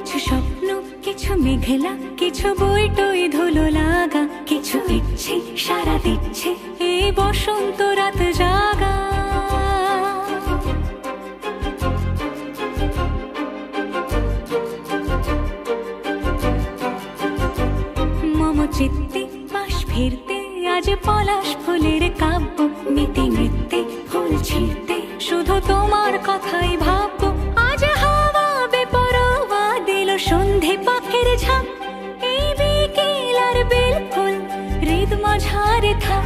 কিছু স্বপ্ন, কিছু মেঘলা, কিছু বই টই ধুলো লাগা, কিছু ইচ্ছে সারা দিচ্ছে এই বসন্ত রাত জাগা। মম চিত্তে পাশ ফিরতে আজ পলাশ ফুলের কাব্য, মিতি নৃত্যে ফুল ছিঁড়তে শুধু তোমার কথাই ভাববো। আজ হাওয়া বেপরোয়া দিল সন্ধে পাখির ঝাঁক, এই বিকেল আর বেল ফুল হৃদ মাঝারে থাক।